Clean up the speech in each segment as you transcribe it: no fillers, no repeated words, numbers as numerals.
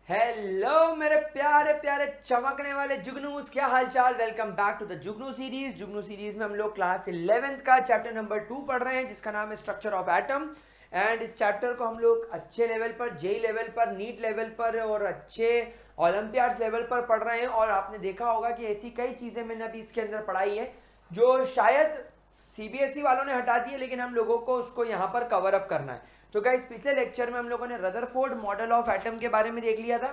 Hello मेरे प्यारे प्यारे चमकने वाले जुगनूस, क्या हालचाल। Welcome back to the Jugnu series. Jugnu series में हम लोग क्लास 11th का चैप्टर नंबर 2 पढ़ रहे हैं, जिसका नाम है स्ट्रक्चर ऑफ एटम। एंड इस चैप्टर को हम लोग अच्छे लेवल पर, जेई लेवल पर, नीट लेवल पर और अच्छे ओलंपियाड्स लेवल पर पढ़ रहे हैं। और आपने देखा होगा कि ऐसी कई चीज़ें मैंने अभी इसके अंदर पढ़ाई है जो शायद सीबीएसई वालों ने हटा दी है, लेकिन हम लोगों को उसको यहाँ पर कवर अप करना है। तो गाइस, पिछले लेक्चर में हम लोगों ने रदरफोर्ड मॉडल ऑफ एटम के बारे में देख लिया था।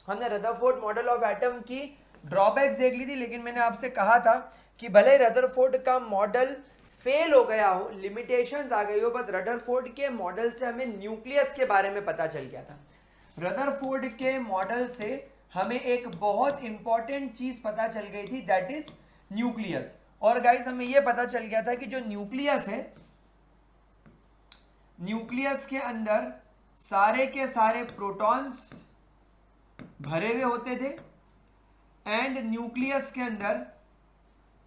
हमने रदरफोर्ड मॉडल ऑफ एटम की ड्रॉबैक्स देख ली थी, लेकिन मैंने आपसे कहा था कि भले रदरफोर्ड का मॉडल फेल हो गया हो, लिमिटेशंस आ गई हो, बट रदरफोर्ड के मॉडल से हमें न्यूक्लियस के बारे में पता चल गया था। रदरफोर्ड के मॉडल से हमें एक बहुत इंपॉर्टेंट चीज पता चल गई थी, दैट इज न्यूक्लियस। और गाइस, हमें यह पता चल गया था कि जो न्यूक्लियस है, न्यूक्लियस के अंदर सारे के सारे प्रोटॉन्स भरे हुए होते थे एंड न्यूक्लियस के अंदर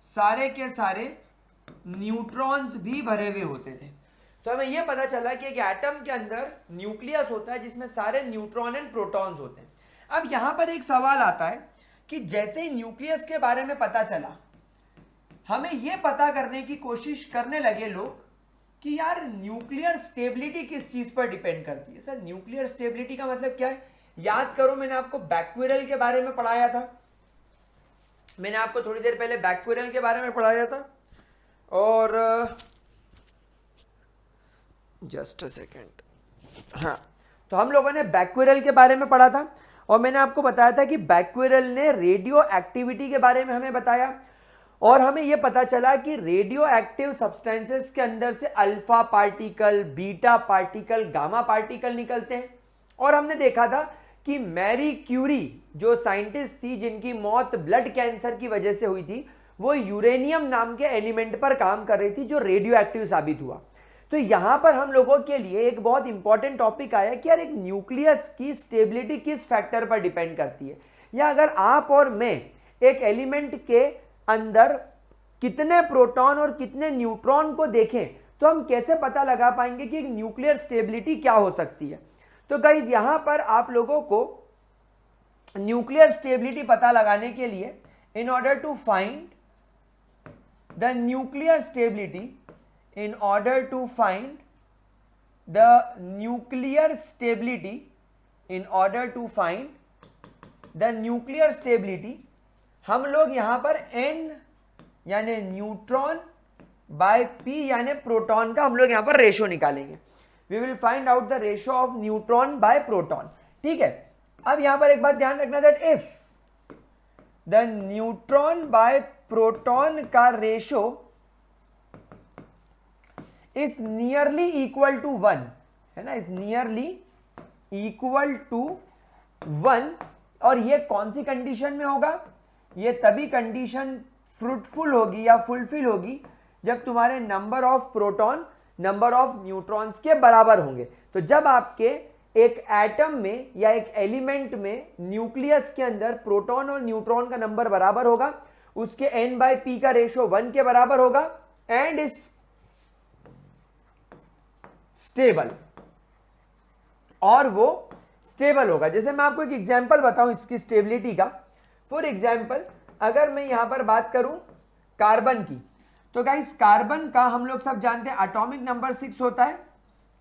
सारे के सारे न्यूट्रॉन्स भी भरे हुए होते थे। तो हमें यह पता चला कि एक एटम के अंदर न्यूक्लियस होता है जिसमें सारे न्यूट्रॉन एंड प्रोटॉन्स होते हैं। अब यहां पर एक सवाल आता है कि जैसे ही न्यूक्लियस के बारे में पता चला, हमें यह पता करने की कोशिश करने लगे लोग कि यार न्यूक्लियर स्टेबिलिटी किस चीज पर डिपेंड करती है। सर, न्यूक्लियर स्टेबिलिटी का मतलब क्या है? याद करो, मैंने आपको बैक्यूरेल के बारे में पढ़ाया था। मैंने आपको थोड़ी देर पहले बैक्यूरेल के बारे में पढ़ाया था। और जस्ट अ सेकेंड, हाँ, तो हम लोगों ने बैक्यूरेल के बारे में पढ़ा था और मैंने आपको बताया था कि बैक्यूरेल ने रेडियो एक्टिविटी के बारे में हमें बताया। और हमें यह पता चला कि रेडियो एक्टिव सब्सटेंसेस के अंदर से alpha particle, beta particle, gamma particle निकलते हैं। और हमने देखा था कि मैरी क्यूरी जो साइंटिस्ट थी जिनकी मौत ब्लड कैंसर की वजह से हुई थी, वो यूरेनियम नाम के एलिमेंट पर काम कर रही थी जो रेडियो एक्टिव साबित हुआ। तो यहां पर हम लोगों के लिए एक बहुत इंपॉर्टेंट टॉपिक आया कि यार एक न्यूक्लियस की स्टेबिलिटी किस फैक्टर पर डिपेंड करती है, या अगर आप और मैं एक एलिमेंट के अंदर कितने प्रोटॉन और कितने न्यूट्रॉन को देखें तो हम कैसे पता लगा पाएंगे कि एक न्यूक्लियर स्टेबिलिटी क्या हो सकती है। तो गाइज, यहां पर आप लोगों को न्यूक्लियर स्टेबिलिटी पता लगाने के लिए, in order to find the nuclear stability, in order to find the nuclear stability, in order to find the nuclear stability, हम लोग यहां पर n यानी न्यूट्रॉन बाय p यानी प्रोटॉन का हम लोग यहां पर रेशो निकालेंगे। We will find out the ratio of neutron by proton. ठीक है, अब यहां पर एक बात ध्यान रखना, that if the neutron by proton का ratio is nearly equal to 1, है ना, इज नियरली इक्वल टू 1। और ये कौन सी कंडीशन में होगा? ये तभी कंडीशन फ्रूटफुल होगी या फुलफिल होगी जब तुम्हारे number of proton number of neutrons के बराबर होंगे। तो जब आपके एक एटम में या एक एलिमेंट में न्यूक्लियस के अंदर प्रोटॉन और न्यूट्रॉन का नंबर बराबर होगा, उसके n/p का रेशो 1 के बराबर होगा एंड इज स्टेबल, और वो स्टेबल होगा। जैसे मैं आपको एक एग्जांपल बताऊं इसकी स्टेबिलिटी का। फॉर एग्जांपल, अगर मैं यहां पर बात करूं कार्बन की, तो गाइस कार्बन का हम लोग सब जानते हैं एटॉमिक नंबर 6 होता है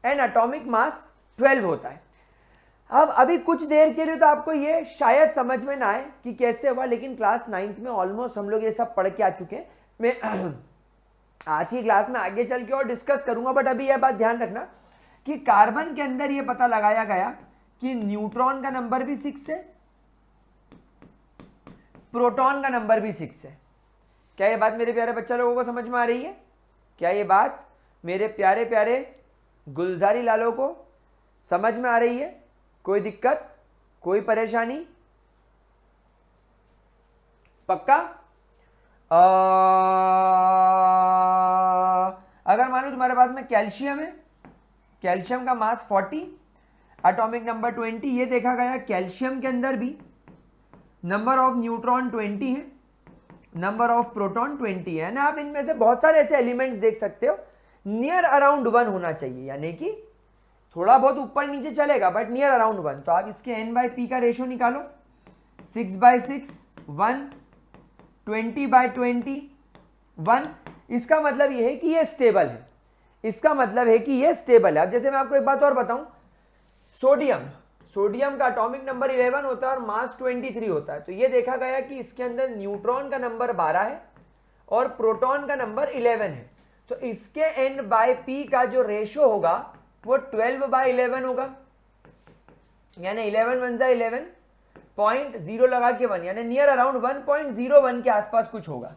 एंड एटॉमिक मास 12 होता है। अब अभी कुछ देर के लिए तो आपको ये शायद समझ में ना आए कि कैसे हुआ, लेकिन क्लास 9th में ऑलमोस्ट हम लोग ये सब पढ़ के आ चुके हैं। मैं आज की क्लास में आगे चल के और डिस्कस करूंगा, बट अभी यह बात ध्यान रखना कि कार्बन के अंदर यह पता लगाया गया कि न्यूट्रॉन का नंबर भी 6 है, प्रोटॉन का नंबर भी 6 है। क्या ये बात मेरे प्यारे बच्चा लोगों को समझ में आ रही है? क्या ये बात मेरे प्यारे प्यारे गुलजारी लालों को समझ में आ रही है? कोई दिक्कत, कोई परेशानी? पक्का? अगर मान लो तुम्हारे पास में कैल्शियम है, कैल्शियम का मास 40, एटॉमिक नंबर 20, ये देखा गया कैल्शियम के अंदर भी नंबर ऑफ न्यूट्रॉन 20 है, नंबर ऑफ प्रोटॉन 20 है ना। आप इनमें से बहुत सारे ऐसे एलिमेंट्स देख सकते हो नियर अराउंड 1 होना चाहिए, यानी कि थोड़ा बहुत ऊपर नीचे चलेगा बट नियर अराउंड 1। तो आप इसके n/p का रेशियो निकालो, 6/6 1, 20/20 1। इसका मतलब ये है कि ये स्टेबल है, इसका मतलब है कि ये स्टेबल है। अब जैसे मैं आपको एक बात और बताऊं, सोडियम का एटॉमिक नंबर 11 होता है और मास 23 होता है। तो ये देखा गया कि इसके अंदर न्यूट्रॉन का नंबर 12 है और प्रोटॉन का नंबर 11 है। तो इसके n/p का जो रेशो होगा वो 12/11 होगा, यानी 11 1 जा 11, 0.0 लगा के 1, यानी नियर अराउंड 1.01 के आसपास कुछ होगा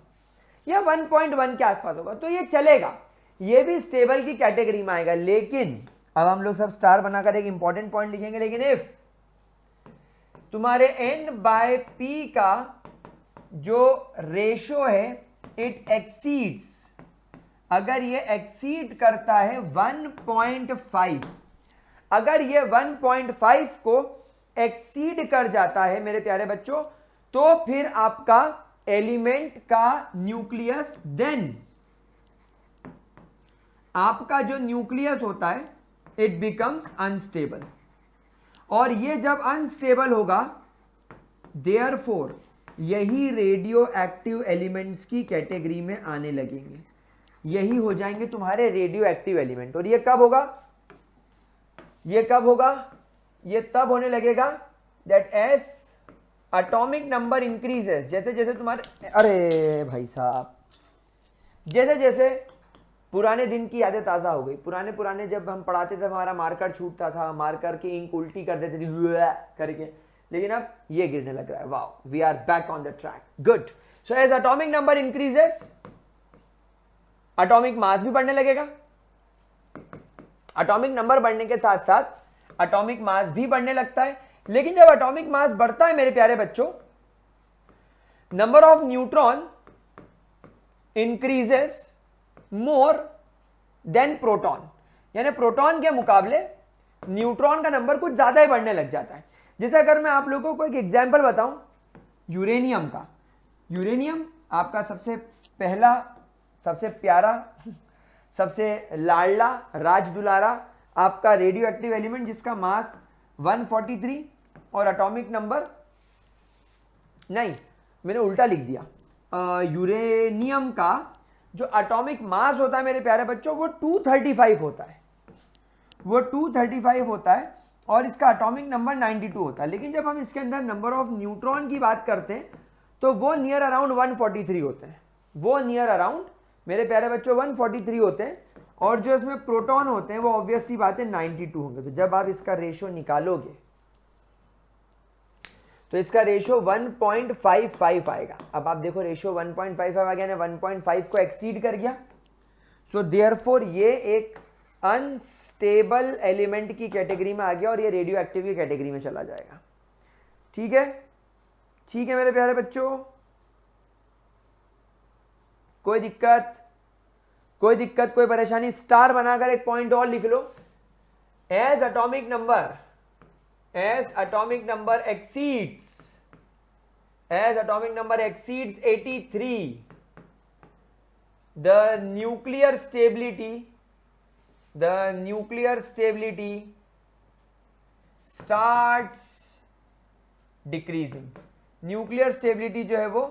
या 1.1 के आसपास होगा। तो ये चलेगा, ये भी स्टेबल की कैटेगरी में आएगा। लेकिन अब हम लोग सब स्टार बनाकर एक इंपॉर्टेंट पॉइंट लिखेंगे, लेकिन इफ तुम्हारे n/p का जो रेशो है इट एक्सीड्स, अगर ये एक्सीड करता है 1.5, अगर ये 1.5 को एक्सीड कर जाता है मेरे प्यारे बच्चों, तो फिर आपका एलिमेंट का न्यूक्लियस, देन आपका जो न्यूक्लियस होता है इट बिकम्स अनस्टेबल। और ये जब अनस्टेबल होगा, देयरफॉर यही रेडियो एक्टिव एलिमेंट्स की कैटेगरी में आने लगेंगे, यही हो जाएंगे तुम्हारे रेडियो एक्टिव एलिमेंट। और ये कब होगा, ये कब होगा, ये तब होने लगेगा that as atomic number increases, जैसे जैसे तुम्हारे, अरे भाई साहब, जैसे जैसे पुराने दिन की यादें ताज़ा हो गई। पुराने जब हम पढ़ाते थे हमारा मार्कर छूटता था, मार्कर की इंक उल्टी कर देती थी करके, लेकिन अब ये गिरने लग रहा है। Wow, we are back on the track, good. So as atomic number increases, atomic mass भी बढ़ने लगेगा। एटॉमिक नंबर बढ़ने के साथ साथ एटॉमिक मास भी बढ़ने लगता है। लेकिन जब एटॉमिक मास बढ़ता है मेरे प्यारे बच्चों, number of neutron increases more than proton, यानी प्रोटॉन के मुकाबले न्यूट्रॉन का नंबर कुछ ज्यादा ही बढ़ने लग जाता है। जैसे अगर मैं आप लोगों को एक एग्जांपल बताऊं यूरेनियम का, यूरेनियम आपका सबसे पहला, सबसे प्यारा, सबसे लाडला, राज दुलारा आपका रेडियो एक्टिव एलिमेंट, जिसका मास 143 और एटॉमिक नंबर, नहीं मैंने उल्टा लिख दिया, यूरेनियम का जो एटॉमिक मास होता है मेरे प्यारे बच्चों वो 235 होता है, वो 235 होता है और इसका एटॉमिक नंबर 92 होता है। लेकिन जब हम इसके अंदर नंबर ऑफ न्यूट्रॉन की बात करते हैं तो वो नियर अराउंड 143 होते हैं, वो नियर अराउंड मेरे प्यारे बच्चों 143 होते हैं। और जो इसमें प्रोटॉन होते हैं वो ऑब्वियस सी बात है 92 होंगे। तो जब आप इसका रेशो निकालोगे तो इसका रेशो 1.55 आएगा। अब आप देखो रेशो 1.55 आ गया ना, 1.5 को एक्सीड कर गया। सो देयरफॉर ये एक अनस्टेबल एलिमेंट की कैटेगरी में आ गया और ये रेडियो एक्टिव की कैटेगरी में चला जाएगा। ठीक है, ठीक है मेरे प्यारे बच्चों, कोई दिक्कत, कोई दिक्कत, कोई परेशानी? स्टार बनाकर एक पॉइंट और लिख लो, as atomic number, as atomic number exceeds, as atomic number exceeds 83, the nuclear stability starts decreasing, nuclear stability जो है वो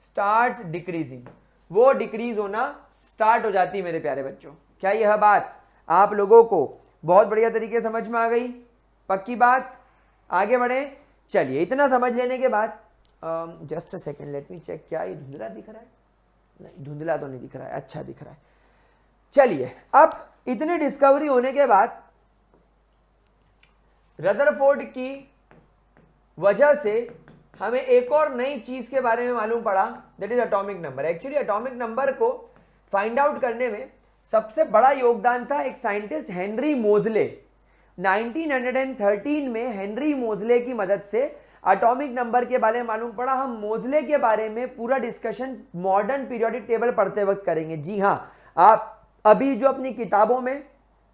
starts decreasing, वो डिक्रीज होना स्टार्ट हो जाती है मेरे प्यारे बच्चों। क्या यह बात आप लोगों को बहुत बढ़िया तरीके से समझ में आ गई? पक्की बात? आगे बढ़े, चलिए। इतना समझ लेने के बाद just a second, let me check, क्या ये धुंधला दिख रहा है? नहीं, धुंधला तो नहीं दिख रहा है, अच्छा दिख रहा है। चलिए, अब इतनी डिस्कवरी होने के बाद रदरफोर्ड की वजह से हमें एक और नई चीज के बारे में मालूम पड़ा, that is atomic number. Actually atomic number को फाइंड आउट करने में सबसे बड़ा योगदान था एक साइंटिस्ट हेनरी मोजले। 1913 में हेनरी मोजले की मदद से एटॉमिक नंबर के बारे में मालूम पड़ा। हम मोजले के बारे में पूरा डिस्कशन मॉडर्न पीरियोडिक टेबल पढ़ते वक्त करेंगे। जी हाँ, आप अभी जो अपनी किताबों में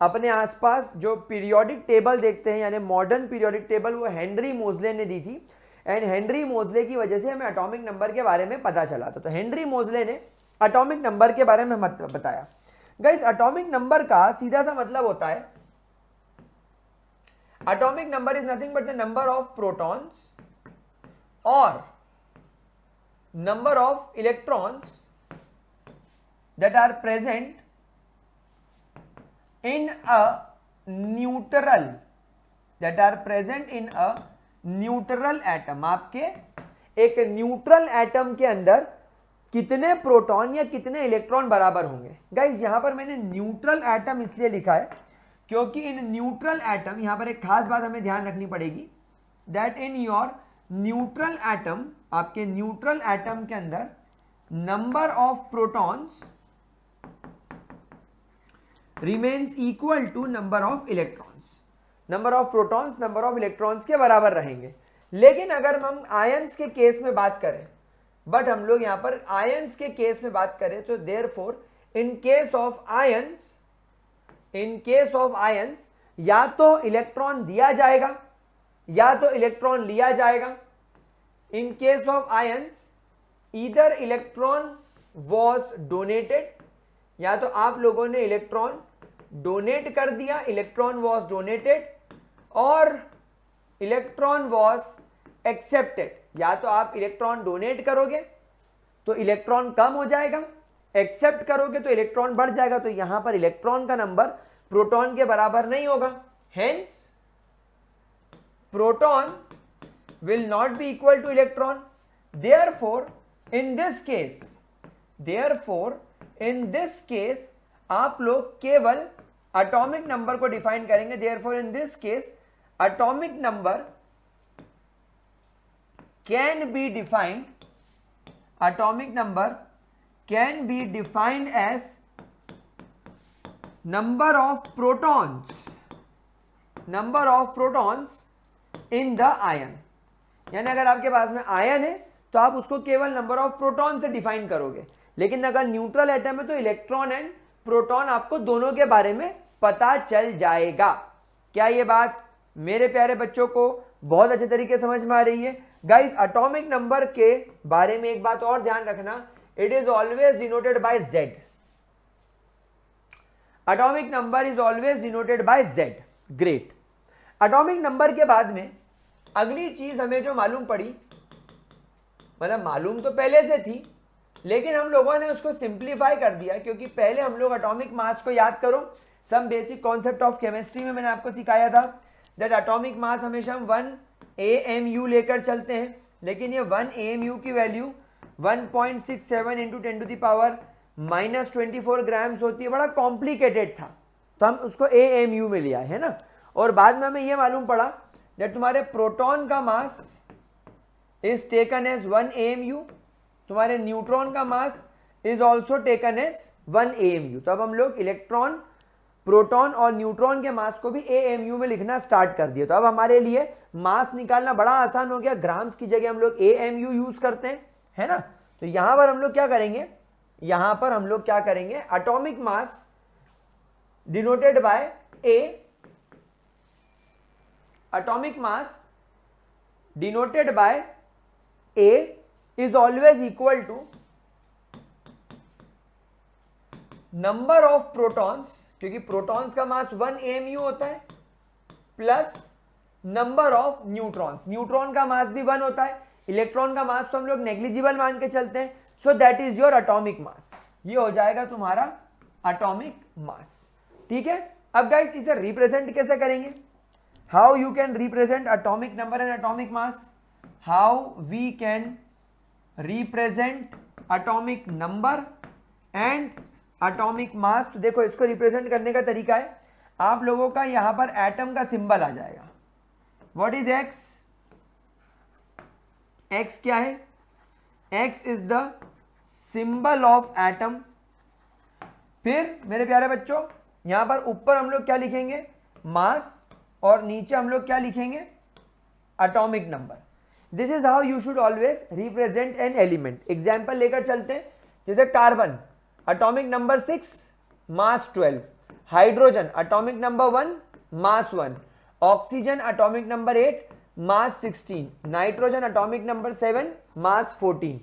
अपने आसपास जो पीरियोडिक टेबल देखते हैं, यानी मॉडर्न पीरियोडिक टेबल, वो हेनरी मोजले ने दी थी। एंड हेनरी मोजले की वजह से हमें एटॉमिक नंबर के बारे में पता चला था। तो हेनरी मोजले ने एटॉमिक नंबर के बारे में बताया। गाइस, एटॉमिक नंबर का सीधा सा मतलब होता है atomic number is nothing but the number of protons or number of electrons that are present in a neutral atom. आपके एक न्यूट्रल एटम के अंदर कितने प्रोटॉन या कितने इलेक्ट्रॉन बराबर होंगे. गाइज यहां पर मैंने न्यूट्रल एटम इसलिए लिखा है क्योंकि इन न्यूट्रल एटम, यहां पर एक खास बात हमें ध्यान रखनी पड़ेगी, that in your neutral atom, आपके न्यूट्रल एटम के अंदर number of protons remains equal to number of electrons. Number of protons number of electrons के बराबर रहेंगे. लेकिन अगर हम आयंस के केस में बात करें, बट हम लोग यहां पर आयंस के केस में बात करें तो therefore in case of ions या तो इलेक्ट्रॉन दिया जाएगा या तो इलेक्ट्रॉन लिया जाएगा. In case of ions either electron was donated, या तो आप लोगों ने इलेक्ट्रॉन डोनेट कर दिया, इलेक्ट्रॉन वॉज डोनेटेड, और इलेक्ट्रॉन वॉज एक्सेप्टेड, या तो आप इलेक्ट्रॉन डोनेट करोगे तो इलेक्ट्रॉन कम हो जाएगा, एक्सेप्ट करोगे तो इलेक्ट्रॉन बढ़ जाएगा. तो यहां पर इलेक्ट्रॉन का नंबर प्रोटॉन के बराबर नहीं होगा. Hence proton will not be equal to electron. Therefore in this case आप लोग केवल एटॉमिक नंबर को डिफाइन करेंगे. Therefore in this case atomic number can be defined as number of protons in the ion. यानी अगर आपके पास में ion है तो आप उसको केवल नंबर ऑफ प्रोटॉन से डिफाइन करोगे, लेकिन अगर न्यूट्रल एटम है तो इलेक्ट्रॉन एंड प्रोटॉन आपको दोनों के बारे में पता चल जाएगा. क्या ये बात मेरे प्यारे बच्चों को बहुत अच्छे तरीके से समझ में आ रही है? गाइस एटॉमिक नंबर के बारे में एक बात और ध्यान रखना, it is always denoted by Z. Atomic number is always denoted by Z. Great. Atomic number के बाद में अगली चीज हमें जो मालूम पड़ी, मतलब मालूम तो पहले से थी लेकिन हम लोगों ने उसको सिंप्लीफाई कर दिया, क्योंकि पहले हम लोग एटॉमिक मास को याद करो, some basic concept of chemistry में मैंने आपको सिखाया था दैट एटॉमिक मास हमेशा हम 1 AMU लेकर चलते हैं, लेकिन ये 1 AMU की वैल्यू 1.67 इंटू 10⁻⁻24 ग्राम्स होती है. बड़ा कॉम्प्लिकेटेड था तो हम उसको AMU में लिया है ना. और बाद में हमें यह मालूम पड़ा दैट तुम्हारे प्रोटॉन का mass is taken as 1 AMU, तुम्हारे न्यूट्रॉन का mass is also taken as 1 AMU. तो अब हम लोग इलेक्ट्रॉन, प्रोटॉन और न्यूट्रॉन के मास को भी AMU में लिखना स्टार्ट कर दिया. तो अब हमारे लिए मास निकालना बड़ा आसान हो गया. ग्राम्स की जगह हम लोग AMU यूज करते हैं, है ना. तो यहां पर हम लोग क्या करेंगे, atomic mass denoted by A, atomic mass denoted by A is always equal to number of protons, क्योंकि प्रोटॉन्स का मास 1 AMU होता है, plus number of neutrons, neutron का मास भी 1 होता है, इलेक्ट्रॉन का मास तो हम लोग नेग्लिजिबल मान के चलते हैं. So that is your atomic mass. ये हो जाएगा तुम्हारा एटॉमिक मास. ठीक है. अब गाइस इसे रिप्रेजेंट कैसे करेंगे? How you can represent atomic number and atomic mass? How we can represent atomic number and atomic mass? तो देखो इसको रिप्रेजेंट करने का तरीका है, आप लोगों का यहां पर एटम का सिंबल आ जाएगा. What is X? X क्या है? X is the symbol of atom. फिर मेरे प्यारे बच्चों यहां पर ऊपर हम लोग क्या लिखेंगे? मास. और नीचे हम लोग क्या लिखेंगे? Atomic number. This is how you should always represent an element. Example लेकर चलते हैं, जैसे कार्बन एटॉमिक नंबर 6 मास 12, हाइड्रोजन एटॉमिक नंबर 1 मास 1, ऑक्सीजन एटॉमिक नंबर 8 मास 16, नाइट्रोजन एटॉमिक नंबर 7 मास 14,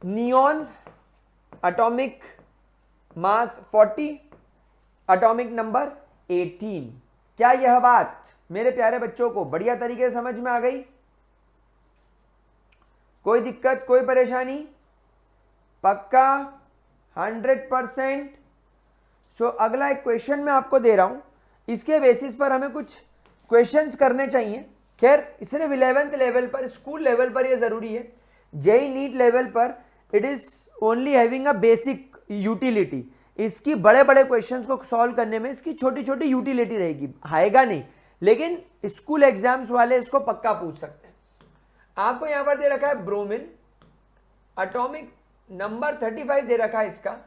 neon atomic mass 40, atomic number 18. क्या यह बात मेरे प्यारे बच्चों को बढ़िया तरीके से समझ में आ गई? कोई दिक्कत, कोई परेशानी? पक्का 100%? सो अगला एक क्वेश्चन मैं आपको दे रहा हूं, इसके बेसिस पर हमें कुछ क्वेश्चंस करने चाहिए। खैर सिर्फ 11th लेवल पर, स्कूल लेवल पर यह जरूरी है, जेई नीट लेवल पर it is only having a basic utility. इसकी बड़े बड़े क्वेश्चंस को सॉल्व करने में इसकी छोटी छोटी यूटिलिटी रहेगी, आएगा नहीं, लेकिन स्कूल एग्जाम्स वाले इसको पक्का पूछ सकते हैं। आपको यहां पर दे रखा है ब्रोमीन, एटॉमिक नंबर 35 दे रखा है इसका,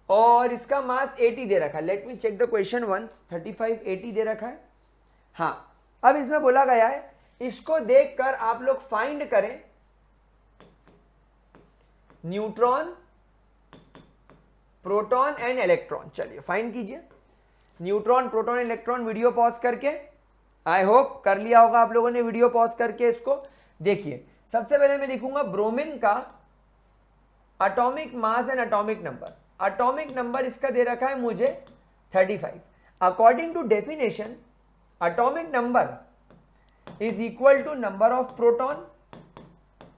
और इसका मास 80 दे रखा है। Let me check the question once. 35 80 दे रखा है। हाँ, अब इसमें बोला गया है इसको देखकर आप लोग फाइंड करें न्यूट्रॉन, प्रोटॉन एंड इलेक्ट्रॉन। चलिए फाइंड कीजिए neutron, proton, electron. Video pause करके, आई होप कर लिया होगा आप लोगों ने वीडियो पॉज करके इसको देखिए। सबसे पहले मैं लिखूंगा ब्रोमीन का atomic mass and atomic number. Atomic number इसका दे रखा है मुझे 35। According to definition atomic number is equal to number of proton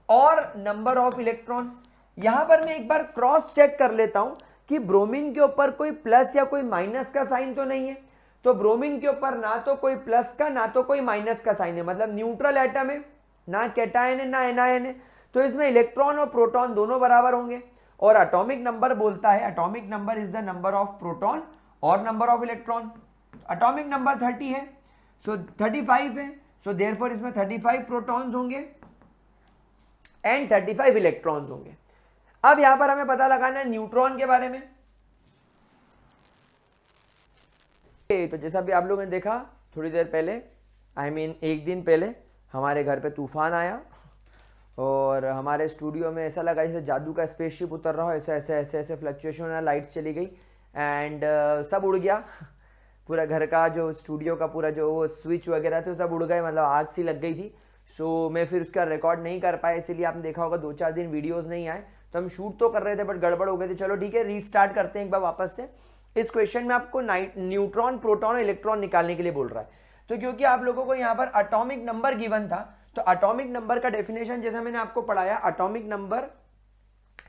और नंबर ऑफ इलेक्ट्रॉन। यहां पर मैं एक बार क्रॉस चेक कर लेता हूं कि ब्रोमीन के ऊपर कोई प्लस या कोई माइनस का साइन तो नहीं है। तो ब्रोमीन के ऊपर ना तो कोई प्लस का ना तो कोई माइनस का साइन है, मतलब न्यूट्रल एटम है, ना कैटायन है ना एनायन है। तो इसमें इलेक्ट्रॉन और प्रोटॉन दोनों बराबर होंगे। और एटॉमिक नंबर बोलता है atomic number is the number of proton और number of electron. Atomic number 30 है, सो 35 है, सो देयरफॉर इसमें 35 प्रोटॉन्स होंगे एंड 35 इलेक्ट्रॉन्स होंगे। अब यहां पर हमें पता लगाना है न्यूट्रॉन के बारे में। तो जैसा भी आप लोगों ने देखा थोड़ी देर पहले, आई मीन एक दिन पहले हमारे घर पे तूफान आया और हमारे स्टूडियो में ऐसा लगा जैसे जादू का स्पेसशिप उतर रहा हो, ऐसे ऐसे ऐसे ऐसे फ्लक्चुएशन हुआ, लाइट चली गई एंड सब उड़ गया। पूरा घर का जो स्टूडियो का पूरा जो वो स्विच वगैरह थे सब उड़ गए, मतलब आग सी लग गई थी। सो मैं फिर उसका रिकॉर्ड नहीं कर पाया, इसीलिए आपने देखा होगा 2-4 दिन वीडियोस नहीं आए। तो हम शूट तो कर रहे थे बट गड़बड़ हो गई थी। चलो ठीक है, रीस्टार्ट करते हैं एक बार वापस से। इस क्वेश्चन में आपको न्यूट्रॉन, प्रोटॉन और इलेक्ट्रॉन निकालने के लिए बोल रहा है। तो क्योंकि आप लोगों को यहाँ पर एटॉमिक नंबर गिवन था, तो एटॉमिक नंबर का डेफिनेशन जैसा मैंने आपको पढ़ाया, एटॉमिक नंबर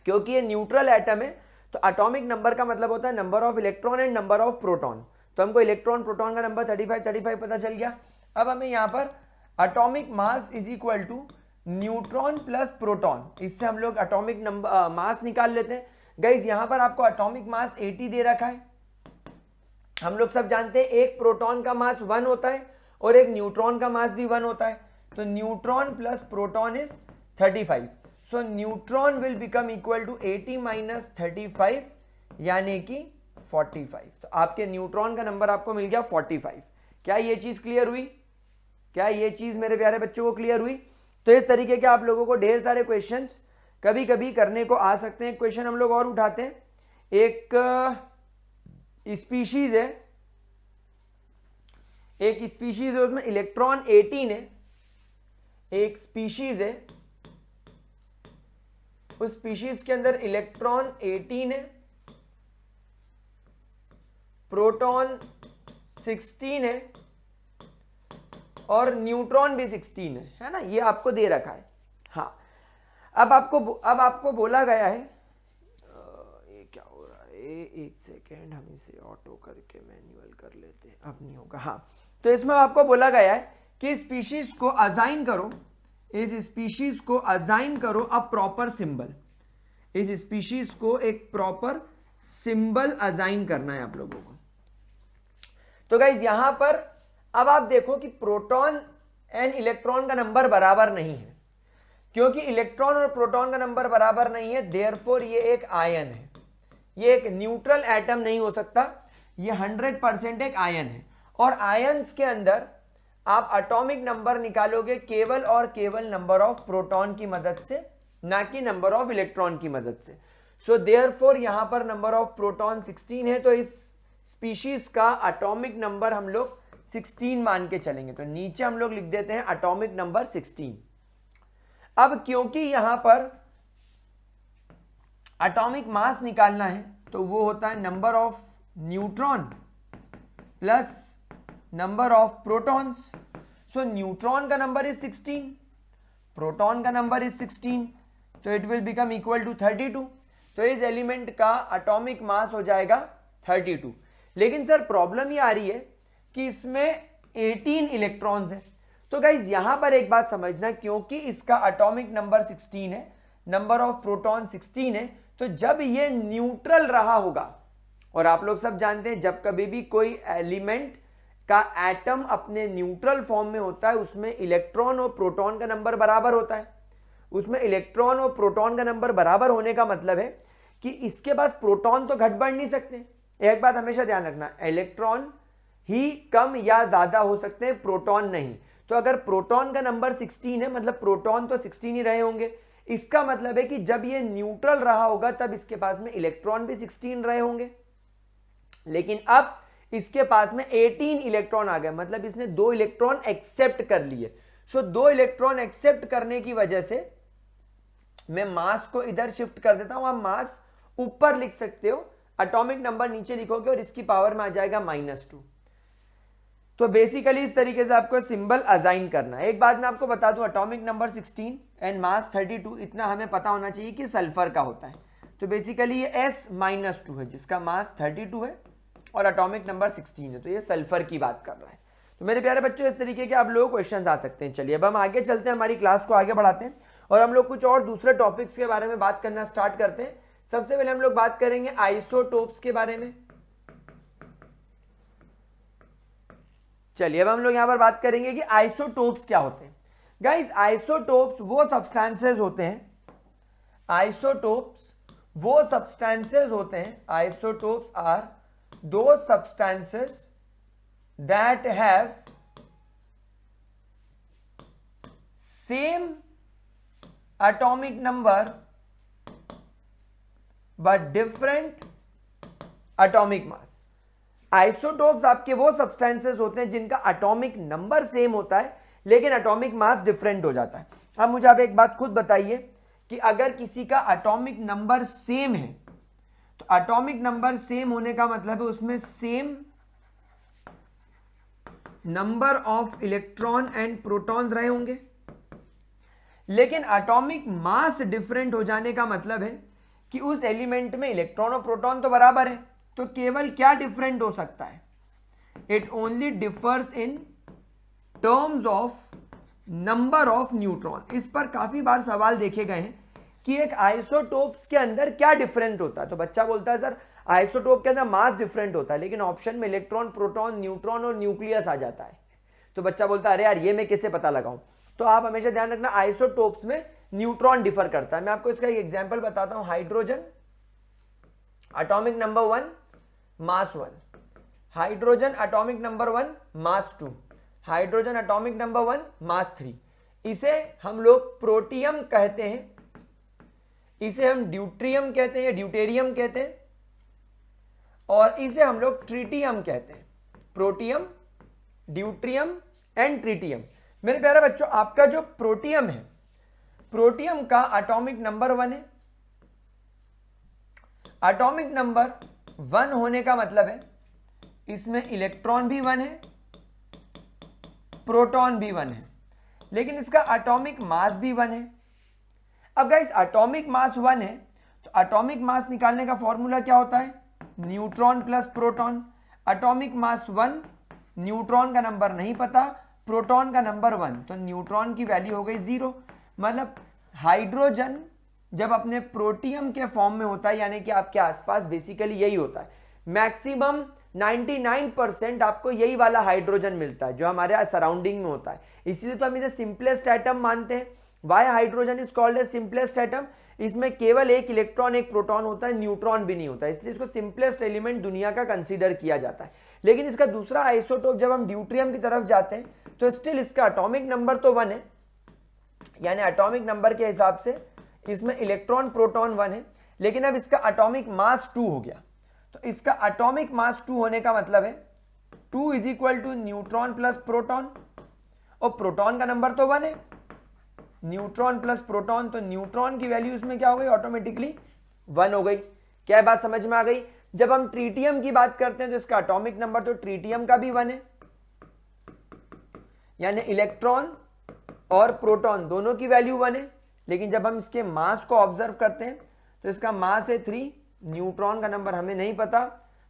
क्योंकि ये न्यूट्रल एटम है तो एटॉमिक नंबर का मतलब होता है number of electron and number of proton. तो हमको इलेक्ट्रॉन प्रोटॉन का नंबर 35 पता चल गया। अब हमें यहाँ पर atomic mass is equal to neutron plus proton, इससे हम लोग एटॉमिक नंबर मास निकाल लेते हैं। गाइज यहाँ पर आपको एटॉमिक मास 80 दे रखा है। हम लोग सब जानते हैं एक प्रोटॉन का मास 1 होता है और एक न्यूट्रॉन का मास भी 1 होता है। तो neutron plus proton is 35। So neutron will become equal to 80 minus 35 यानी कि 45। तो आपके न्यूट्रॉन का नंबर आपको मिल गया 45। क्या ये चीज क्लियर हुई? क्या ये चीज मेरे प्यारे बच्चों को क्लियर हुई? तो इस तरीके के आप लोगों को ढेर सारे क्वेश्चंस कभी कभी करने को आ सकते हैं। क्वेश्चन हम लोग और उठाते हैं। एक स्पीशीज है, एक स्पीशीज है उसमें इलेक्ट्रॉन 18 है। एक स्पीशीज है, उस स्पीशीज के अंदर इलेक्ट्रॉन 18 है, प्रोटॉन 16 है और न्यूट्रॉन भी 16 है ना, ये आपको दे रखा है। हाँ, अब आपको बोला गया है, ये क्या हो रहा है, एक सेकेंड, हम इसे ऑटो करके मैन्युअल कर लेते हैं, अब नहीं होगा। हाँ, तो इसमें आपको बोला गया है कि स्पीशीज को असाइन करो, इस स्पीशीज को असाइन करो अ प्रॉपर सिंबल। इस स्पीशीज को एक प्रॉपर सिंबल असाइन करना है आप लोगों को। तो गाइज यहां पर अब आप देखो कि प्रोटॉन एंड इलेक्ट्रॉन का नंबर बराबर नहीं है। क्योंकि इलेक्ट्रॉन और प्रोटॉन का नंबर बराबर नहीं है, देयरफॉर ये एक आयन है, ये एक न्यूट्रल एटम नहीं हो सकता, ये 100% एक आयन है। और आयंस के अंदर आप एटॉमिक नंबर निकालोगे केवल और केवल नंबर ऑफ प्रोटॉन की मदद से, ना कि नंबर ऑफ इलेक्ट्रॉन की मदद से। सो देयरफॉर यहां पर नंबर ऑफ प्रोटॉन 16 है, तो इस स्पीशीज का एटॉमिक नंबर हम लोग 16 मान के चलेंगे। तो नीचे हम लोग लिख देते हैं एटॉमिक नंबर 16। अब क्योंकि यहां पर एटॉमिक मास निकालना है, तो वो होता है number of neutron plus number of protons. So neutron का नंबर इज 16, प्रोटॉन का नंबर इज 16, तो it will become equal to 32। तो इस एलिमेंट का एटॉमिक मास हो जाएगा 32। लेकिन सर प्रॉब्लम ये आ रही है कि इसमें 18 इलेक्ट्रॉन्स हैं। तो गाइज यहां पर एक बात समझना, क्योंकि इसका एटॉमिक नंबर 16 है, नंबर ऑफ प्रोटॉन 16 है, तो जब ये न्यूट्रल रहा होगा, और आप लोग सब जानते हैं जब कभी भी कोई एलिमेंट का एटम अपने न्यूट्रल फॉर्म में होता है उसमें इलेक्ट्रॉन और प्रोटॉन का नंबर बराबर होता है। उसमें इलेक्ट्रॉन और प्रोटॉन का नंबर बराबर होने का मतलब है कि इसके पास प्रोटॉन तो घट बढ़ नहीं सकते। एक बात हमेशा ध्यान रखना, इलेक्ट्रॉन ही कम या ज्यादा हो सकते हैं, प्रोटॉन नहीं। तो अगर प्रोटॉन का नंबर 16 है मतलब प्रोटॉन तो 16 ही रहे होंगे। इसका मतलब है कि जब ये न्यूट्रल रहा होगा तब इसके पास में इलेक्ट्रॉन भी 16 रहे होंगे। लेकिन अब इसके पास में 18 इलेक्ट्रॉन आ गए, मतलब इसने 2 इलेक्ट्रॉन एक्सेप्ट कर लिए। सो 2 इलेक्ट्रॉन एक्सेप्ट करने की वजह से मैं मास को इधर शिफ्ट कर देता हूं। आप मास ऊपर लिख सकते हो, एटॉमिक नंबर नीचे लिखोगे और इसकी पावर में आ जाएगा -2। तो बेसिकली इस तरीके से आपको सिंबल असाइन करना है। एक बात मैं आपको बता दूं, एटॉमिक नंबर 16 एंड मास 32, इतना हमें पता होना चाहिए कि सल्फर का होता है। तो बेसिकली ये S-2 है जिसका मास 32 है और एटॉमिक नंबर 16 है, तो ये सल्फर की बात कर रहा है। तो मेरे प्यारे बच्चों इस तरीके के आप लोगों को क्वेश्चंस आ सकते हैं। चलिए अब हम आगे चलते हैं, हमारी क्लास को आगे बढ़ाते हैं और हम लोग कुछ और दूसरे टॉपिक्स के बारे में बात करना स्टार्ट करते हैं। सबसे पहले हम लोग बात करेंगे आइसोटोप्स के बारे में। चलिए अब हम लोग यहां पर बात करेंगे कि आइसोटोप्स क्या होते हैं। गाइस आइसोटोप्स वो सब्सटेंसेस होते हैं, आइसोटोप्स वो सब्सटेंसेस होते हैं, isotopes are those substances that have same atomic number but different atomic mass। Isotopes आपके वो सब्सटेंसेस होते हैं जिनका एटॉमिक नंबर सेम होता है लेकिन एटॉमिक मास डिफरेंट हो जाता है। अब मुझे आप एक बात खुद बताइए कि अगर किसी का एटॉमिक नंबर सेम है तो एटॉमिक नंबर सेम होने का मतलब है उसमें same number of electron and protons रहे होंगे, लेकिन एटॉमिक मास डिफरेंट हो जाने का मतलब है कि उस एलिमेंट में इलेक्ट्रॉन और प्रोटॉन तो बराबर है, तो केवल क्या डिफरेंट हो सकता है, it only differs in terms of number of neutron. इस पर काफी बार सवाल देखे गए हैं कि एक आइसोटोप्स के अंदर क्या डिफरेंट होता है। तो बच्चा बोलता है सर आइसोटोप के अंदर मास डिफरेंट होता है, लेकिन ऑप्शन में इलेक्ट्रॉन, प्रोटॉन, न्यूट्रॉन और न्यूक्लियस आ जाता है। तो बच्चा बोलता है अरे यार ये मैं कैसे पता लगाऊं। तो आप हमेशा ध्यान रखना आइसोटोप्स में न्यूट्रॉन डिफर करता है। मैं आपको इसका एक एग्जांपल बताता हूं, हाइड्रोजन एटॉमिक नंबर 1 मास 1, हाइड्रोजन एटॉमिक नंबर 1 मास 2, हाइड्रोजन एटॉमिक नंबर 1 मास 3। इसे हम लोग प्रोटियम कहते हैं, इसे हम ड्यूट्रियम कहते हैं या ड्यूटेरियम कहते हैं, और इसे हम लोग ट्रिटियम कहते हैं। Protium, deuterium and tritium. मेरे प्यारे बच्चों आपका जो प्रोटियम है, प्रोटियम का एटॉमिक नंबर 1 है। एटॉमिक नंबर 1 होने का मतलब है इसमें इलेक्ट्रॉन भी 1 है, प्रोटॉन भी 1 है, लेकिन इसका एटॉमिक मास भी 1 है। अब गाइस एटॉमिक मास 1 है तो एटॉमिक मास निकालने का फॉर्मूला क्या होता है, neutron plus proton. Atomic mass 1, neutron का नंबर नहीं पता, प्रोटॉन का नंबर 1, तो न्यूट्रॉन की वैल्यू हो गई 0। मतलब हाइड्रोजन जब अपने प्रोटियम के फॉर्म में होता है, यानी कि आपके आसपास बेसिकली यही होता है, मैक्सिमम 99% आपको यही वाला हाइड्रोजन मिलता है जो हमारे सराउंडिंग में होता है। इसलिए तो हम इसे सिंपलेस्ट एटम मानते हैं। Why hydrogen is called as simplest atom, इसमें केवल एक इलेक्ट्रॉन एक प्रोटॉन होता है, न्यूट्रॉन भी नहीं होता, इसलिए इसको सिंपलेस्ट एलिमेंट दुनिया का कंसीडर किया जाता है। लेकिन इसका दूसरा आइसोटोप जब हम ड्यूट्रियम की तरफ जाते हैं तो स्टिल इसका एटॉमिक नंबर तो 1 है, यानी एटॉमिक नंबर के हिसाब से इसमें इलेक्ट्रॉन प्रोटॉन 1 है, लेकिन अब इसका एटॉमिक मास 2 हो गया। तो इसका एटॉमिक मास 2 होने का मतलब है 2 is equal to neutron plus proton, और प्रोटॉन का नंबर तो 1 है, न्यूट्रॉन प्लस प्रोटॉन, तो न्यूट्रॉन की वैल्यू इसमें क्या हो गई, ऑटोमेटिकली 1 हो गई। क्या बात समझ में आ गई। जब हम ट्रीटियम की बात करते हैं तो इसका एटॉमिक नंबर तो ट्रीटियम का भी 1 है, यानी इलेक्ट्रॉन और प्रोटॉन दोनों की वैल्यू 1 है। लेकिन जब हम इसके मास को ऑब्जर्व करते हैं तो इसका मास है 3, न्यूट्रॉन का नंबर हमें नहीं पता,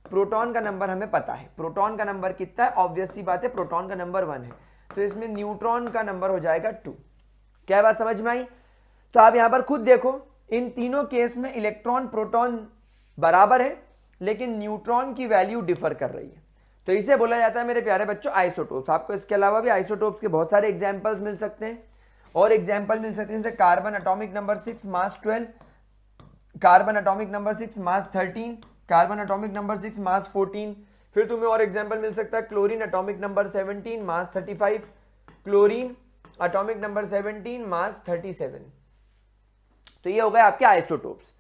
प्रोटॉन का नंबर हमें पता है। प्रोटॉन का नंबर कितना है, ऑब्वियस सी बात है प्रोटॉन का नंबर 1 है, तो इसमें न्यूट्रॉन का नंबर हो जाएगा 2। क्या बात समझ में आई? तो आप यहां पर खुद देखो, इन तीनों केस में इलेक्ट्रॉन प्रोटॉन बराबर है, लेकिन न्यूट्रॉन की वैल्यू डिफर कर रही है। तो इसे बोला जाता है मेरे प्यारे बच्चों आइसोटोप्स। आपको इसके अलावा भी आइसोटोप्स के बहुत सारे एग्जाम्पल्स मिल सकते हैं, और एग्जाम्पल मिल सकते हैं जैसे कार्बन एटॉमिक नंबर 6 मास 12, कार्बन एटॉमिक नंबर 6 मास 13, कार्बन एटॉमिक नंबर 6 मास 14। फिर तुम्हें और एग्जाम्पल मिल सकता है क्लोरीन एटॉमिक नंबर 17 मास 35, क्लोरीन एटॉमिक नंबर 17 मास 37। तो ये हो गए आपके आइसोटोप्स।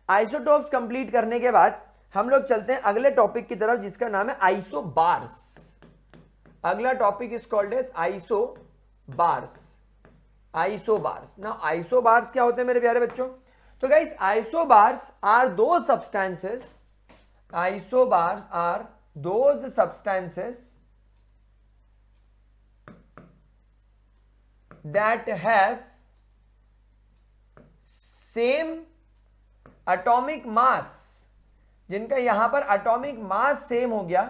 आइसोटोप्स कंप्लीट करने के बाद हम लोग चलते हैं अगले टॉपिक की तरफ, जिसका नाम है आइसोबार्स। अगला topic is called as isobars. Isobars ना, आइसोबार्स क्या होते हैं मेरे प्यारे बच्चों? तो guys isobars are two substances, isobars are those substances that have same atomic mass, जिनका यहां पर एटॉमिक मास सेम हो गया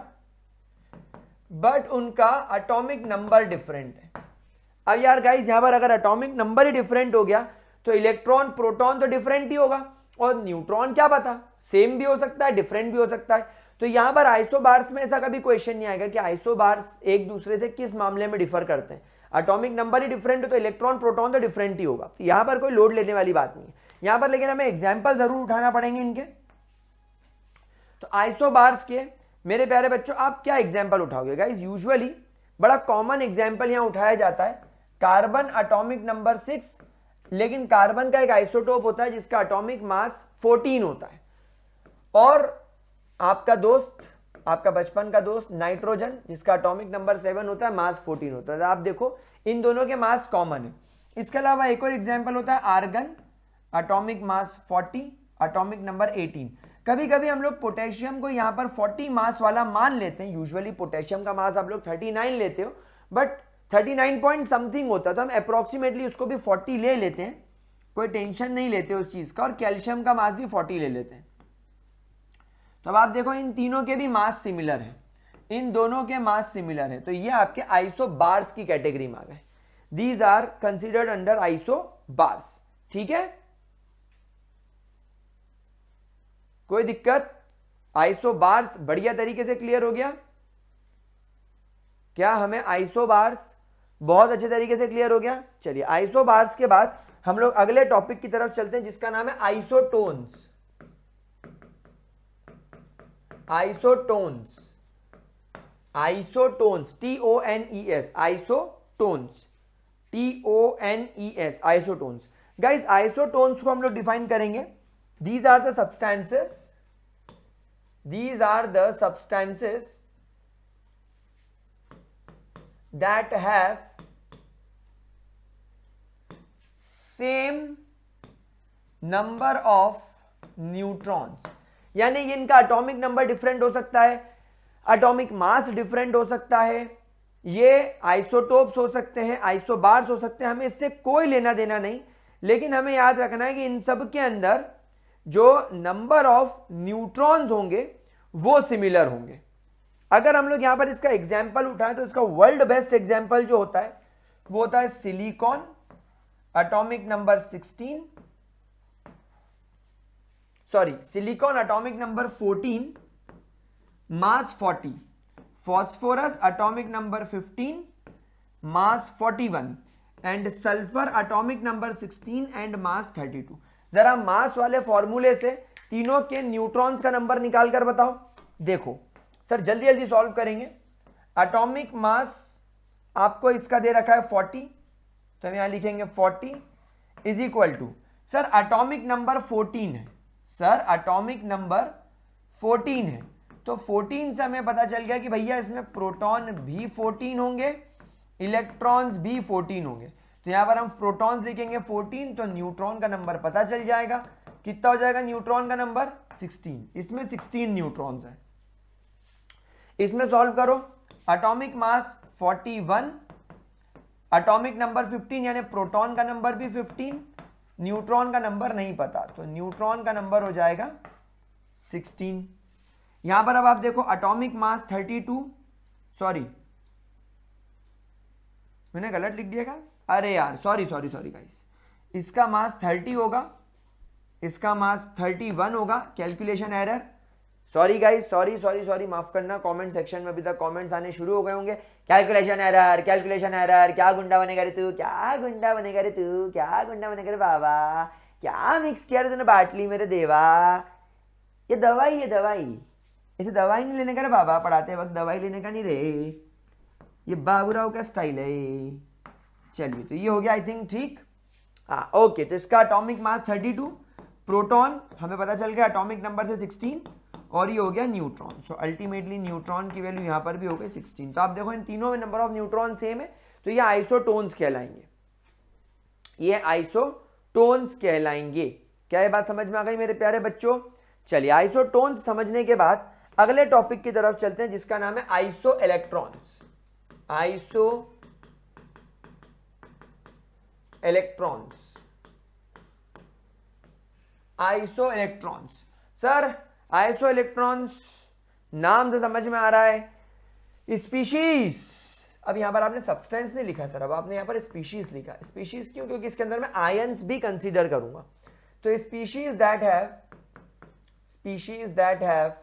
बट उनका एटॉमिक नंबर डिफरेंट है। अब यार गाइस यहां पर अगर एटॉमिक नंबर ही डिफरेंट हो गया तो इलेक्ट्रॉन प्रोटॉन तो डिफरेंट ही होगा, और न्यूट्रॉन क्या पता सेम भी हो सकता है डिफरेंट भी हो सकता है। तो यहां पर आइसोबार्स में ऐसा कभी क्वेश्चन नहीं आएगा कि आइसोबार्स एक दूसरे से किस मामले में डिफर करते हैं। एटॉमिक नंबर ही डिफरेंट हो तो इलेक्ट्रॉन प्रोटॉन तो डिफरेंट ही होगा, तो यहां पर कोई लोड लेने वाली बात नहीं है यहां पर। लेकिन हमें एग्जाम्पल जरूर उठाना पड़ेंगे इनके। तो आइसोबार्स के मेरे प्यारे बच्चों आप क्या एग्जाम्पल उठाओगे गाइस? यूजुअली बड़ा कॉमन एग्जाम्पल यहां उठाया जाता है कार्बन एटॉमिक नंबर 6, लेकिन कार्बन का एक आइसोटोप होता है जिसका एटॉमिक मास 14 होता है, और आपका दोस्त, आपका बचपन का दोस्त नाइट्रोजन, जिसका एटॉमिक नंबर 7 होता है, मास 14 होता है। आप देखो इन दोनों के मास कॉमन है। इसके अलावा एक और एग्जाम्पल होता है argon, atomic mass 40, atomic number 18। कभी कभी हम लोग पोटेशियम को यहां पर 40 मास वाला मान लेते हैं, यूजुअली पोटेशियम का मास आप लोग 39 लेते हो, बट 39 पॉइंट समथिंग होता है, तो हम अप्रोक्सीमेटली उसको भी 40 ले लेते हैं, कोई टेंशन नहीं लेते उस चीज का, और कैल्शियम का मास भी 40 ले लेते हैं। तो अब आप देखो इन तीनों के भी मास सिमिलर है, इन दोनों के मास सिमिलर है, तो ये आपके आइसोबार्स की कैटेगरी में आ गए। These are considered under isobars. ठीक है, कोई दिक्कत? आइसोबार्स बढ़िया तरीके से क्लियर हो गया क्या? हमें आइसोबार्स बहुत अच्छे तरीके से क्लियर हो गया। चलिए आइसोबार्स के बाद हम लोग अगले टॉपिक की तरफ चलते हैं जिसका नाम है isotones. Isotones, isotones, TONES, isotones, TONES, isotones. Guys isotones को हम लोग डिफाइन करेंगे, these are the substances, these are the substances that have same number of neutrons, यानी इनका एटॉमिक नंबर डिफरेंट हो सकता है, एटॉमिक मास डिफरेंट हो सकता है, ये आइसोटोप्स हो सकते हैं, आइसोबार्स हो सकते हैं, हमें इससे कोई लेना देना नहीं। लेकिन हमें याद रखना है कि इन सब के अंदर जो नंबर ऑफ न्यूट्रॉन्स होंगे वो सिमिलर होंगे। अगर हम लोग यहां पर इसका एग्जाम्पल उठाएं तो इसका वर्ल्ड बेस्ट एग्जाम्पल जो होता है वो होता है silicon, atomic number 16, sorry silicon atomic number 14, mass 40, phosphorus atomic number 15, mass 41, and sulphur atomic number 16 and mass 32। जरा मास वाले फॉर्मूले से तीनों के न्यूट्रॉन्स का नंबर निकाल कर बताओ। देखो सर जल्दी जल्दी सॉल्व करेंगे। एटॉमिक मास आपको इसका दे रखा है 40, तो हम यहां लिखेंगे 40 is equal to, sir atomic number 14 है, सर एटॉमिक नंबर 14 है, तो 14 से हमें पता चल गया कि भैया इसमें प्रोटॉन भी 14 होंगे, इलेक्ट्रॉन्स भी 14 होंगे। तो यहां पर हम प्रोटॉन्स लिखेंगे 14, तो न्यूट्रॉन का नंबर पता चल जाएगा। कितना हो जाएगा न्यूट्रॉन का नंबर? 16, इसमें 16 न्यूट्रॉन्स हैं। इसमें सॉल्व करो, एटॉमिक मास 41, एटॉमिक नंबर 15 यानी प्रोटॉन का नंबर भी 15, न्यूट्रॉन का नंबर नहीं पता तो न्यूट्रॉन का नंबर हो जाएगा 16। यहां पर अब आप देखो एटॉमिक मास 32, सॉरी मैंने गलत लिख दिया क्या, अरे यार सॉरी गाइस, इसका मास 30 होगा, इसका मास 31 होगा, calculation error, sorry guys, sorry माफ करना। कमेंट सेक्शन में अभी तक कमेंट्स आने शुरू हो गए होंगे, कैलकुलेशन एरर, क्या गुंडा बनेगा रे तू, क्या गुंडा बनेगा रे बाबा, क्या मिक्स किया रे तूने बाटली मेरे देवा, ये दवाई, इसे दवाई नहीं लेने का रे बाबा, पढ़ाते वक्त दवाई लेने का नहीं रे, ये बाबूराव का स्टाइल है। चलिए तो ये हो गया आई थिंक ठीक, हाँ ओके। तो इसका एटॉमिक मास 32, प्रोटॉन हमें पता चल गया एटॉमिक नंबर से 16, और ये हो गया न्यूट्रॉन। सो अल्टीमेटली न्यूट्रॉन की वैल्यू यहां पर भी हो गई 16। तो आप देखो इन तीनों में नंबर ऑफ न्यूट्रॉन सेम है, तो ये आइसोटोन्स कहलाएंगे, ये आइसोटोन्स कहलाएंगे। क्या ये बात समझ में आ गई मेरे प्यारे बच्चों? चलिए आइसोटोन्स समझने के बाद अगले टॉपिक की तरफ चलते हैं जिसका नाम है iso electrons. Iso electrons, iso electrons. Sir iso electrons नाम तो समझ में आ रहा है, स्पीशीज, अब यहां पर आपने सब्सटेंस नहीं लिखा सर, अब आपने यहां पर स्पीशीज लिखा। स्पीशीज क्यों? क्योंकि इसके अंदर मैं आयंस भी कंसीडर करूंगा। तो species that have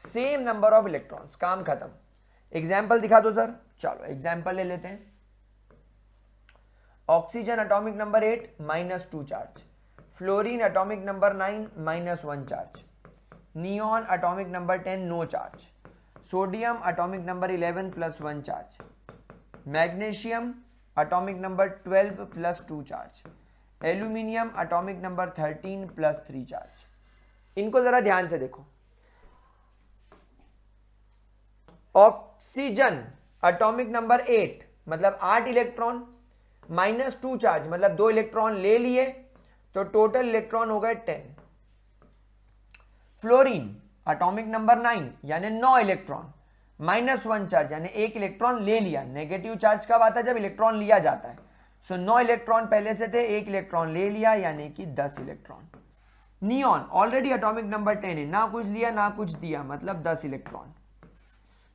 same number of electrons, काम खत्म। एग्जाम्पल दिखा दो सर, चलो एग्जाम्पल ले लेते हैं। Oxygen atomic number 8 -2 charge, fluorine atomic number 9 -1 charge, neon atomic number 10 no charge, sodium atomic number 11 +1 charge, magnesium atomic number 12 +2 charge, aluminium atomic number 13 +3 charge. इनको जरा ध्यान से देखो। ऑक्सीजन एटॉमिक नंबर 8 मतलब 8 इलेक्ट्रॉन, -2 चार्ज मतलब 2 इलेक्ट्रॉन ले लिए, तो टोटल इलेक्ट्रॉन हो गए 10। फ्लोरीन एटॉमिक नंबर 9 यानी 9 इलेक्ट्रॉन, -1 चार्ज यानी 1 इलेक्ट्रॉन ले लिया। नेगेटिव चार्ज कब आता है? जब इलेक्ट्रॉन लिया जाता है। सो 9 इलेक्ट्रॉन पहले से थे, 1 इलेक्ट्रॉन ले लिया यानी कि 10 electron. Neon already atomic number 10 है, ना कुछ लिया ना कुछ दिया, मतलब 10 इलेक्ट्रॉन।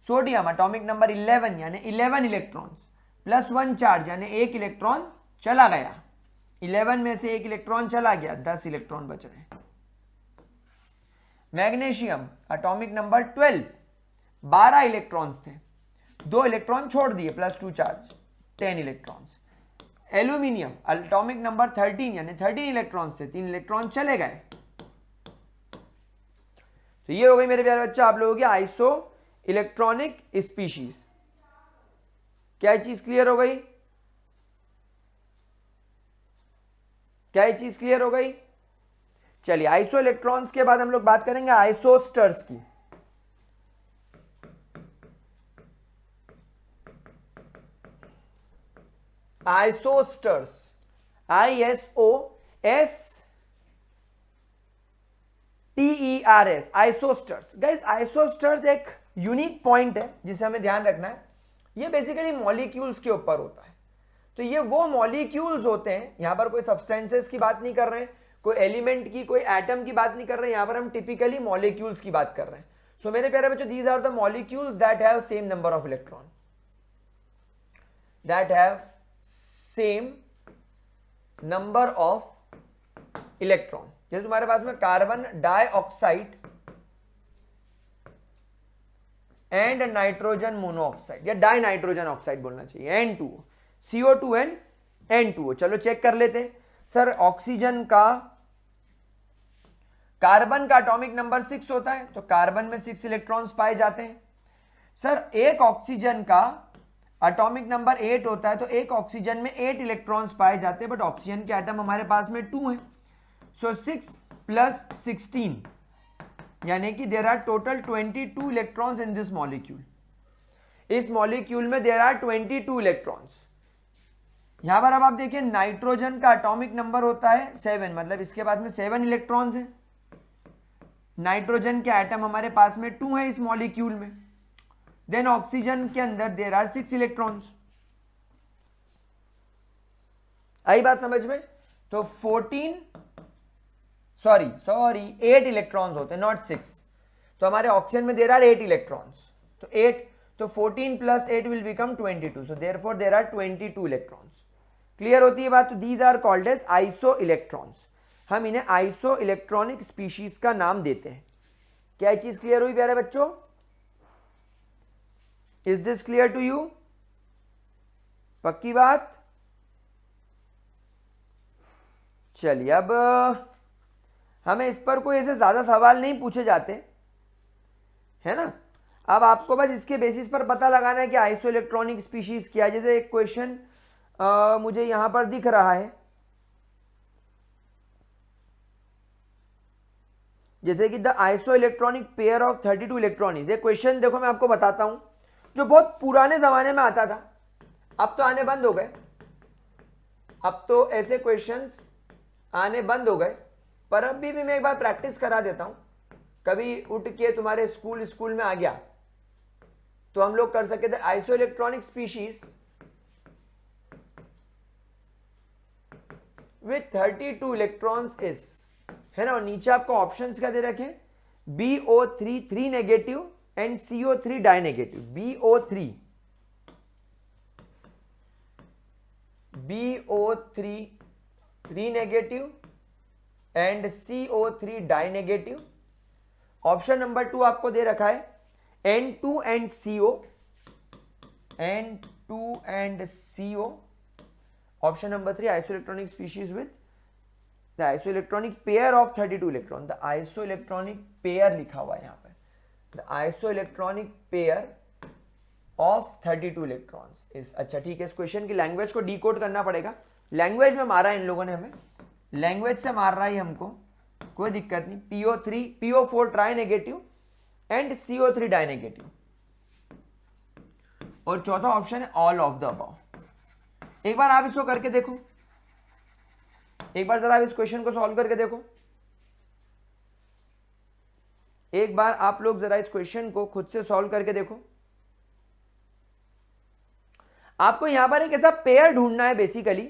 सोडियम एटॉमिक नंबर 11 यानी 11 इलेक्ट्रॉन्स, +1 चार्ज यानी 1 इलेक्ट्रॉन चला गया, 11 में से 1 इलेक्ट्रॉन चला गया, 10 इलेक्ट्रॉन बच रहे। मैग्नीशियम एटॉमिक नंबर 12, 12 इलेक्ट्रॉन्स थे, 2 इलेक्ट्रॉन छोड़ दिए, +2 charge, 10 electrons. Aluminium atomic number 13 यानी 13 इलेक्ट्रॉन्स थे, 3 इलेक्ट्रॉन चले गए। तो ये हो गई मेरे प्यारे बच्चों आप लोगों की आइसो इलेक्ट्रॉनिक स्पीशीज। क्या चीज क्लियर हो गई? क्या ये चीज क्लियर हो गई? चलिए आइसो इलेक्ट्रॉन्स के बाद हम लोग बात करेंगे आइसोस्टर्स की। आइसोस्टर्स, ISOSTERS, आइसोस्टर्स। गाइस आइसोस्टर्स एक यूनिक पॉइंट है जिसे हमें ध्यान रखना है। ये बेसिकली मॉलिक्यूल्स के ऊपर होता है। तो ये वो मॉलिक्यूल्स होते हैं, यहां पर कोई सब्सटेंसेस की बात नहीं कर रहे हैं, कोई एलिमेंट की, कोई एटम की बात नहीं कर रहे हैं, यहां पर हम टिपिकली मॉलिक्यूल्स की बात कर रहे हैं। सो मेरे प्यारे बच्चों, these are the molecules that have same number of electron, that have same number of electron. जैसे तुम्हारे पास में carbon dioxide and nitrogen monoxide या डाई नाइट्रोजन ऑक्साइड बोलना चाहिए, N2O, CO2 एंड N2O। चलो चेक कर लेते हैं। सर ऑक्सीजन का, कार्बन का एटॉमिक नंबर 6 होता है, तो कार्बन में 6 इलेक्ट्रॉन्स पाए जाते हैं। सर एक ऑक्सीजन का एटॉमिक नंबर 8 होता है, तो एक ऑक्सीजन में 8 इलेक्ट्रॉन्स पाए जाते हैं, बट ऑक्सीजन के एटम हमारे पास में 2 है। सो 6 + 16 यानी कि there are total 22 electrons in this molecule. इस मॉलिक्यूल में देयर आर 22 इलेक्ट्रॉन्स। यहां पर अब आप देखिए नाइट्रोजन का एटॉमिक नंबर होता है 7, मतलब इसके पास में 7 इलेक्ट्रॉन्स हैं। नाइट्रोजन के एटम हमारे पास में 2 है इस मॉलिक्यूल में। देन ऑक्सीजन के अंदर देयर आर 6 इलेक्ट्रॉन्स। आई बात समझ में? तो 8 इलेक्ट्रॉन्स होते हैं, नॉट 6। तो हमारे ऑक्सीजन में देयर आर 8 इलेक्ट्रॉन्स, तो 8, तो 14 plus 8 will become 22, so therefore there are 22 electrons. Clear होती है बात? तो these are called as iso electrons. हम इन्हें आइसो इलेक्ट्रॉनिक स्पीशीज का नाम देते हैं। क्या चीज क्लियर हुई प्यारे बच्चों? Is this clear to you? पक्की बात? चलिए, अब हमें इस पर कोई ऐसे ज्यादा सवाल नहीं पूछे जाते, है ना। अब आपको बस इसके बेसिस पर पता लगाना है कि आइसो इलेक्ट्रॉनिक स्पीशीज क्या है। जैसे एक क्वेश्चन मुझे यहां पर दिख रहा है, जैसे कि the isoelectronic pair of 32 electronics. ये क्वेश्चन देखो मैं आपको बताता हूं, जो बहुत पुराने जमाने में आता था, अब तो आने बंद हो गए। अब तो ऐसे क्वेश्चंस आने बंद हो गए, पर अभी भी मैं एक बार प्रैक्टिस करा देता हूं। कभी उठ के तुम्हारे स्कूल में आ गया तो हम लोग कर सके थे iso electronic species with 32 electrons is, है ना। और नीचे आपको ऑप्शंस क्या दे रखे? BO3 3 negative and CO3 dinegative. BO3 3 negative and CO3 dinegative. Option number 2 आपको दे रखा है N2 and CO। Option number 3 isoelectronic species with the isoelectronic pair of 32 electron. The isoelectronic pair लिखा हुआ है यहां पर, the isoelectronic pair of 32 electrons is. अच्छा ठीक है, इस क्वेश्चन की लैंग्वेज को डिकोड करना पड़ेगा। लैंग्वेज में मारा है इन लोगों ने हमें, लैंग्वेज से मार रहा है हमको, कोई दिक्कत नहीं। PO4 try negative and CO3 डाइनेगेटिव। और चौथा ऑप्शन है ऑल ऑफ द अबव। एक बार आप इसको करके देखो, एक बार जरा आप इस क्वेश्चन को सॉल्व करके देखो। एक बार आप लोग जरा इस क्वेश्चन को खुद से सॉल्व करके देखो। आपको यहां पर एक ऐसा पेयर ढूंढना है बेसिकली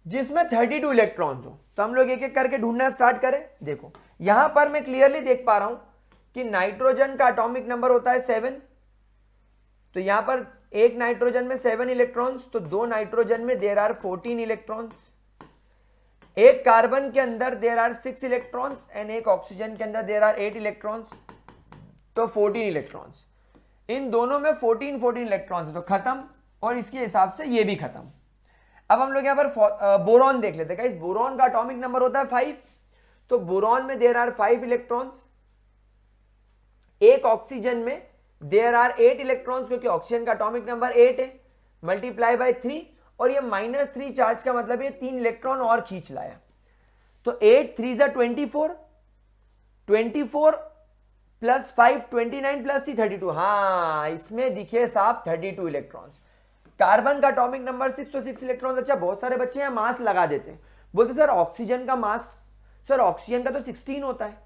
जिसमें 32 इलेक्ट्रॉन्स हो। तो हम लोग एक एक करके ढूंढना स्टार्ट करें। देखो यहां पर मैं क्लियरली देख पा रहा हूं कि नाइट्रोजन का एटॉमिक नंबर होता है 7, तो यहां पर एक नाइट्रोजन में 7 इलेक्ट्रॉन्स, तो 2 नाइट्रोजन में देयर आर 14 इलेक्ट्रॉन्स। एक कार्बन के अंदर देयर आर 6 इलेक्ट्रॉन्स एंड एक ऑक्सीजन के अंदर देयर आर 8 इलेक्ट्रॉन्स, तो 14 इलेक्ट्रॉन्स। इन दोनों में 14 इलेक्ट्रॉन्स है, तो खत्म। और इसके हिसाब से ये भी खत्म। अब हम लोग यहां पर बोरॉन देख लेते हैं। बोरॉन का एटॉमिक नंबर होता है 5, तो बोरॉन में देयर आर 5 इलेक्ट्रॉन्स। एक ऑक्सीजन में देयर आर 8 इलेक्ट्रॉन्स, क्योंकि ऑक्सीजन का एटॉमिक नंबर 8 है, मल्टीप्लाई बाय 3, और ये -3 चार्ज का मतलब ये 3 इलेक्ट्रॉन और खींच लाया। तो 8 3 जा 24 प्लस 5 29 प्लस 3 32। हाँ, इसमें दिखे साहब 32 इलेक्ट्रॉन्स। कार्बन का एटॉमिक नंबर 6, तो 6 इलेक्ट्रॉन्स। अच्छा, बहुत सारे बच्चे यहाँ मास लगा देते हैं, बोलते सर ऑक्सीजन का मास, सर ऑक्सीजन का तो 16 होता है,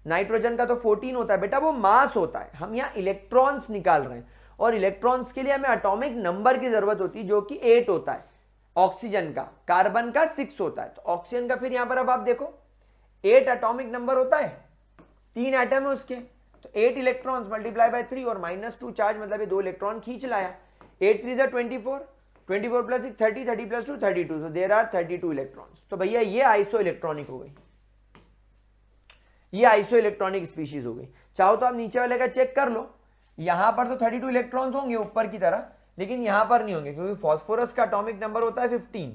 नाइट्रोजन का तो 14 होता है। बेटा वो मास होता है, हम यहाँ इलेक्ट्रॉन्स निकाल रहे हैं, और इलेक्ट्रॉन्स के लिए हमें एटॉमिक नंबर की जरूरत होती है जो कि 8 होता है ऑक्सीजन का, कार्बन का 6 होता है। तो ऑक्सीजन का फिर यहां पर अब आप देखो 8 एटॉमिक नंबर होता है, 3 एटम है उसके, तो 8 इलेक्ट्रॉन्स मल्टीप्लाई बाय 3 और -2 चार्ज, मतलब ये 2 इलेक्ट्रॉन खींच लाया। 8 3 जा 24 plus 6 30 30 plus 2 32, so there are 32 electrons. तो भैया ये आइसो इलेक्ट्रॉनिक हो गई, ये आइसो इलेक्ट्रॉनिक स्पीशीज हो गई। चाहो तो आप नीचे वाले का चेक कर लो, यहां पर तो 32 इलेक्ट्रॉन्स होंगे ऊपर की तरह, लेकिन यहां पर नहीं होंगे, क्योंकि फास्फोरस का एटॉमिक नंबर होता है 15,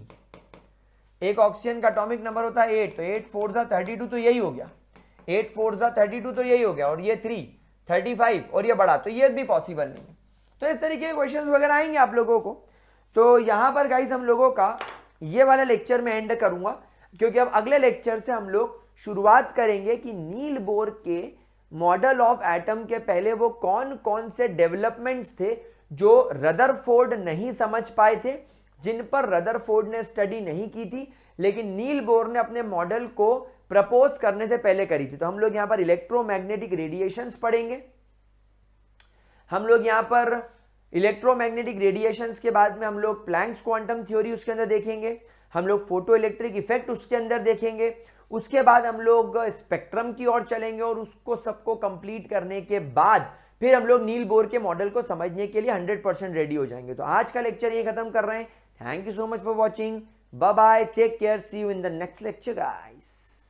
एक ऑक्सीजन का एटॉमिक नंबर होता है 8, तो 8 4 जा 32, तो यही हो गया। 8 4 जा 32, तो यही हो गया। और ये 3 35 और ये बड़ा, तो ये भी पॉसिबल नहीं है। तो इस तरीके के क्वेश्चंस वगैरह आएंगे आप लोगों को। तो यहां पर गाइस हम लोगों का ये वाला लेक्चर में एंड करूंगा, क्योंकि अब अगले लेक्चर से हम लोग शुरुआत करेंगे कि नील बोर के मॉडल ऑफ एटम के पहले वो कौन कौन से डेवलपमेंट्स थे जो रदरफोर्ड नहीं समझ पाए थे, जिन पर रदरफोर्ड ने स्टडी नहीं की थी, लेकिन नील बोर ने अपने मॉडल को प्रपोज करने से पहले करी थी। तो हम लोग यहां पर इलेक्ट्रोमैग्नेटिक रेडिएशंस पढ़ेंगे, हम लोग यहां पर इलेक्ट्रोमैग्नेटिक रेडिएशंस के बाद में हम लोग प्लैंक्स क्वांटम थ्योरी उसके अंदर देखेंगे, हम लोग फोटो इलेक्ट्रिक इफेक्ट उसके अंदर देखेंगे, उसके बाद हम लोग स्पेक्ट्रम की ओर चलेंगे और उसको सबको कंप्लीट करने के बाद फिर हम लोग नील बोर के मॉडल को समझने के लिए 100% रेडी हो जाएंगे। तो आज का लेक्चर ये खत्म कर रहे हैं। Thank you so much for watching, bye bye, take care, see you in the next lecture guys.